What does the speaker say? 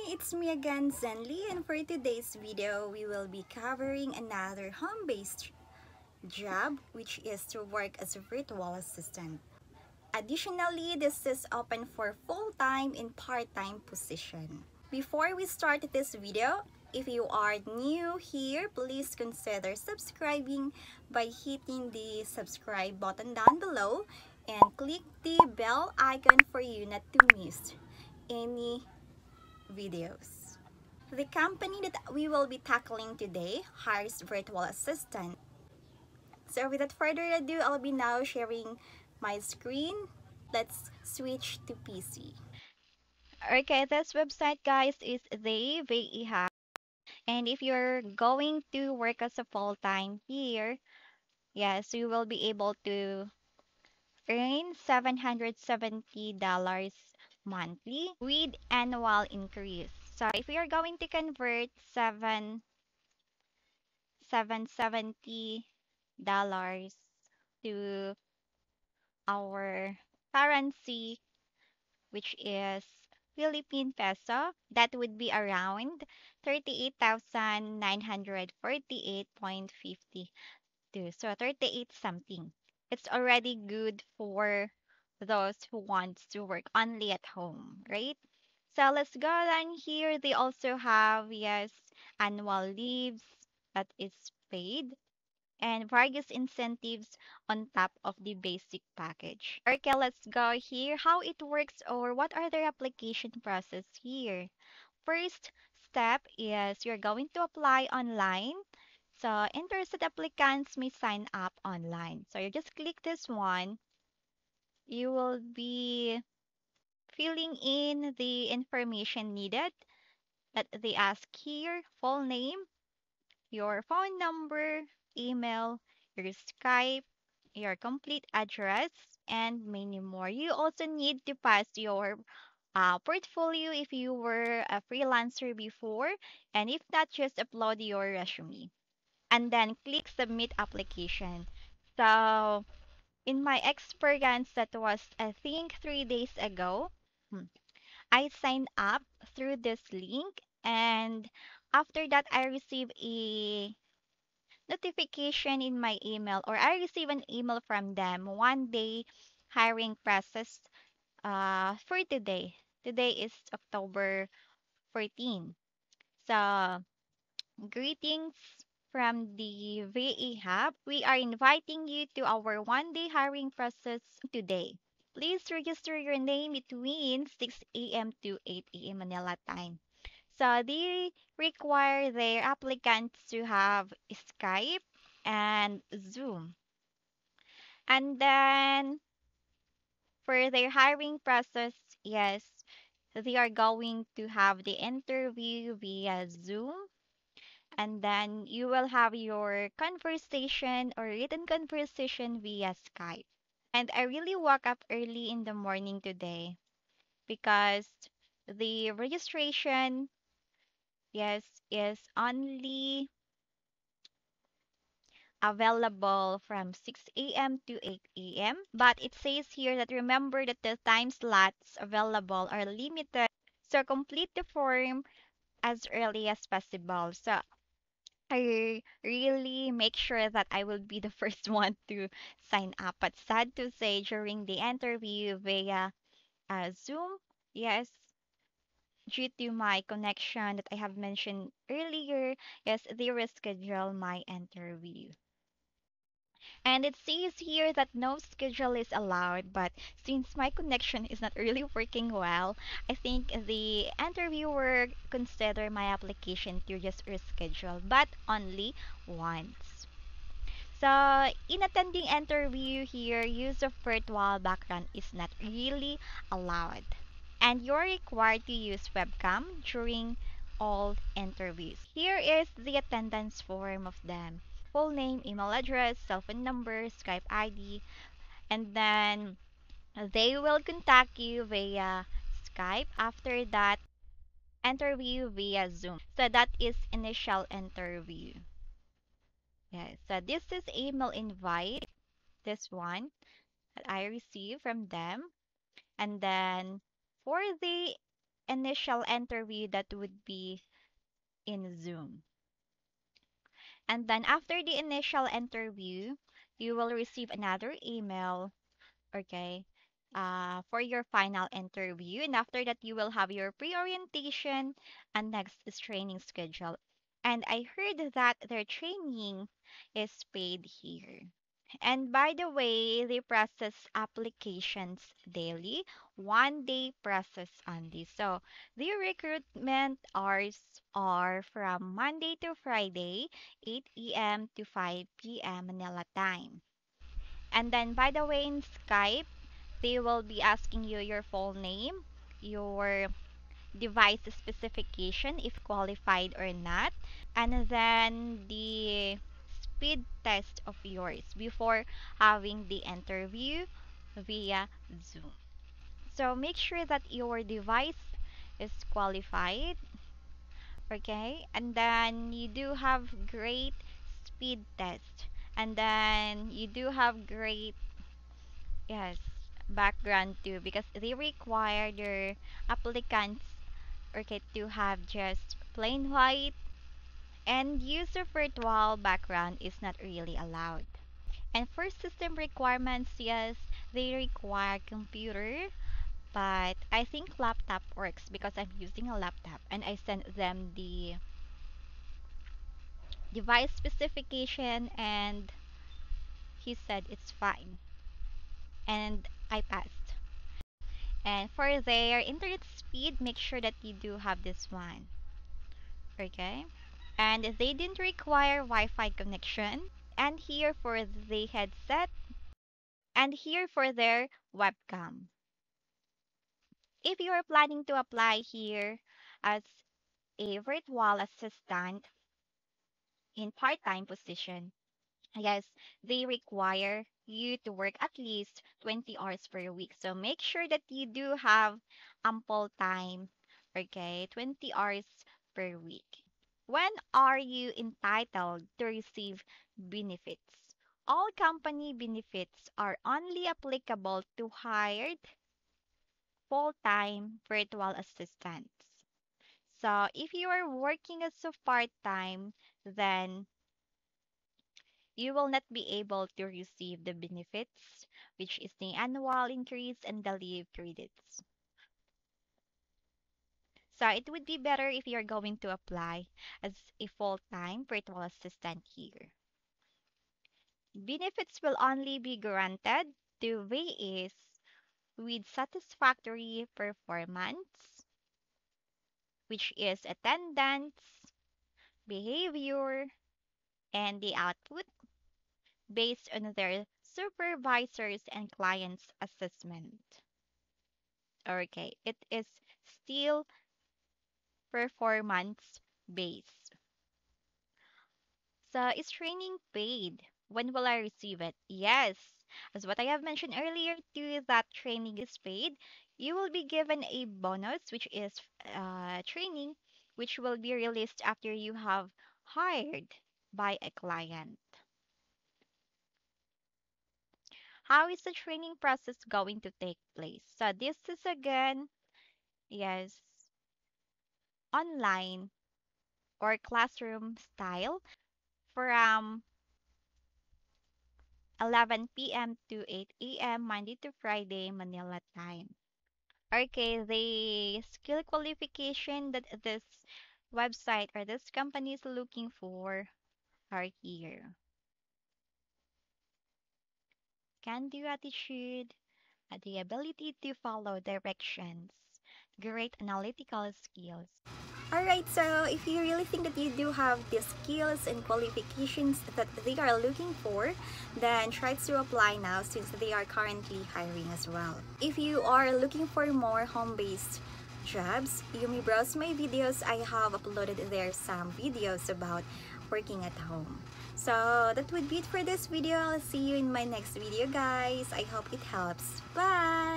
it's me again, Zenly, and for today's video, we will be covering another home-based job, which is to work as a virtual assistant. Additionally, this is open for full-time and part-time position. Before we start this video, if you are new here, please consider subscribing by hitting the subscribe button down below and click the bell icon for you not to miss any videos. The company that we will be tackling today hires virtual assistant. So without further ado, I'll be now sharing my screen. Let's switch to PC. Okay, this website, guys, is the VE and if you're going to work as a full-time here, yes, you will be able to earn $770 monthly with annual increase. So if you're going to convert $770 to our currency, which is Philippine peso, that would be around 38,948.52. So 38 something. It's already good for those who want to work only at home, right? So let's go down here. They also have, yes, annual leaves that is paid and various incentives on top of the basic package. Okay, let's go here. How it works or what are their application process here? First step is you're going to apply online. So interested applicants may sign up online. So you just click this one. You will be filling in the information needed that they ask here, full name, your phone number, email, your Skype, your complete address, and many more. You also need to pass your portfolio if you were a freelancer before, and if not, just upload your resume. And then click submit application. So, in my experience, that was, I think, 3 days ago, I signed up through this link, and after that, I received a notification in my email, or I receive an email from them one day hiring process for today. Today is October 14. So, greetings from the VA Hub. We are inviting you to our one day hiring process today. Please register your name between 6 a.m. to 8 a.m. Manila time. So they require their applicants to have Skype and Zoom. And then for their hiring process, yes, they are going to have the interview via Zoom. And then you will have your conversation or written conversation via Skype. And I really woke up early in the morning today because the registration, yes, is only available from 6 a.m. to 8 a.m. But it says here that remember that the time slots available are limited. So complete the form as early as possible. So I really make sure that I will be the first one to sign up. But sad to say, during the interview via Zoom, yes, due to my connection that I have mentioned earlier, yes, they reschedule my interview. And it says here that no schedule is allowed, but since my connection is not really working well, I think the interviewer consider my application to just reschedule, but only once. So, in attending interview here, use of virtual background is not really allowed. And you're required to use webcam during all interviews. Here is the attendance form of them. Full name, email address, cell phone number, Skype ID, and then they will contact you via Skype. After that, interview via Zoom. So that is initial interview. Yes, so this is email invite, this one that I received from them. And then for the initial interview that would be in Zoom. And then after the initial interview, you will receive another email, okay, for your final interview. And after that, you will have your pre-orientation and next is training schedule. And I heard that their training is paid here. And by the way, they process applications daily, 1 day process only. So the recruitment hours are from Monday to Friday, 8 a.m. to 5 p.m. Manila time. And then by the way, in Skype, they will be asking you your full name, your device specification, if qualified or not, and then the speed test of yours before having the interview via Zoom. So make sure that your device is qualified, okay? And then you do have great speed test. And then you do have great, yes, background too, because they require their applicants, okay, to have just plain white, and use of virtual background is not really allowed. And for system requirements, yes, they require computer, but I think laptop works because I'm using a laptop and I sent them the device specification and he said it's fine and I passed. And for their internet speed, make sure that you do have this one, okay? And they didn't require Wi-Fi connection. And here for the headset, and here for their webcam. If you are planning to apply here as a virtual assistant in part-time position, yes, they require you to work at least 20 hours per week. So make sure that you do have ample time, okay? 20 hours per week. When are you entitled to receive benefits? All company benefits are only applicable to hired full-time virtual assistants. So if you are working as a part-time, then you will not be able to receive the benefits, which is the annual increase and the leave credits. So it would be better if you're going to apply as a full-time virtual assistant here. Benefits will only be granted to VAs with satisfactory performance, which is attendance, behavior, and the output based on their supervisors and clients' assessment. Okay, it is still performance based. So is training paid? When will I receive it? Yes. As what I have mentioned earlier too, that training is paid. You will be given a bonus, which is training, which will be released after you have hired by a client. How is the training process going to take place? So this is again, yes, online or classroom style from 11 p.m. to 8 a.m. Monday to Friday, Manila time. Okay, the skill qualification that this website or this company is looking for are here. Can-do attitude, the ability to follow directions, great analytical skills. Alright, so if you really think that you do have the skills and qualifications that they are looking for, then try to apply now since they are currently hiring as well. If you are looking for more home-based jobs, you may browse my videos. I have uploaded there some videos about working at home. So that would be it for this video. I'll see you in my next video, guys. I hope it helps. Bye!